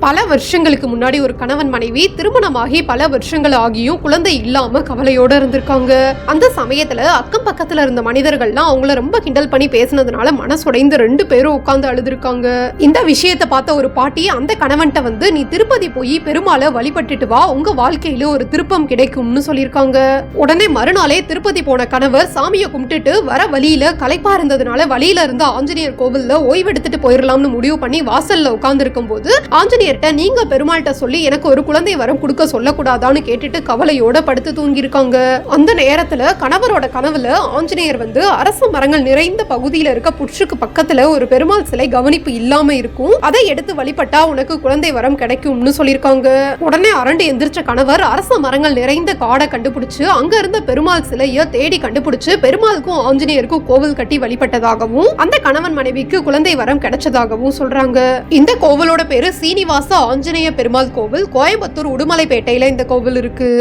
பல வருஷங்களுக்கு முன்னாடி ஒரு கணவன் மனைவி திருமணமாகி பல வருஷங்கள் ஆகியும் குழந்தை இல்லாம கவலையோட இருந்திருக்காங்க. அந்த சமயத்துல அக்கம் பக்கத்துல இருந்த மனிதர்கள்லாம் அவங்கள ரொம்ப கிண்டல் பண்ணி பேசினதுனால மனசுடைந்து 2 பேரும் உட்கார்ந்து அழுதுருக்காங்க. இந்த விஷயத்தை பார்த்த ஒரு பாட்டி அந்த கணவன்கிட்ட வந்து, நீ திருப்பதி போய் பெருமாளை வழிபட்டுட்டு வா, உங்க வாழ்க்கையில ஒரு திருப்பம் கிடைக்கும்னு சொல்லியிருக்காங்க. உடனே மறுநாளே திருப்பதி போன கணவர் சாமியை கும்பிட்டுட்டு வர வழியில களைப்பா இருந்ததுனால வழியில இருந்த ஆஞ்சநேயர் கோவில்ல ஓய்வெடுத்துட்டு போயிடலாம்னு முடிவு பண்ணி வாசல்ல உட்கார்ந்து இருக்கும் போது ஆஞ்சநேயர்கிட்ட, நீங்க பெருமாள்கிட்ட சொல்லி எனக்கு ஒரு குழந்தை வரம் கொடுக்க சொல்லக்கூடாதான்னு கேட்டுட்டு கவலையோட படுத்து தூங்கி இருக்காங்க. அந்த நேரத்துல கணவரோட கனவுல ஆஞ்சநேயர் வந்து அரச மரங்கள் நிறைந்த பகுதியில இருக்க புற்றுக்கு பக்கத்துல ஒரு பெருமாள் சிலை கவனிப்பு இல்லாம இருக்கும், அதை எடுத்து வழிபட்டா உனக்கு குழந்தை வரம் கிடைக்கும்னு சொல்லியிருக்காங்க. உடனே அரண்டு எந்திரிச்ச கணவர் அரச மரங்கள் நிறைந்த காடை கண்டுபிடிச்சு அங்க இருந்த பெருமாள் சிலைய தேடி கண்டுபிடிச்சு பெருமாளுக்கும் ஆஞ்சநேயருக்கும் கோவில் கட்டி வழிபட்டதாகவும் அந்த கணவன் மனைவிக்கு குழந்தை வரம் கிடைச்சதாகவும் சொல்றாங்க. இந்த கோவிலோட பேரு சீனிவாச ஆஞ்சநேய பெருமாள் கோவில். கோயம்புத்தூர் உடுமலைப்பேட்டையில இந்த கோவில் இருக்கு.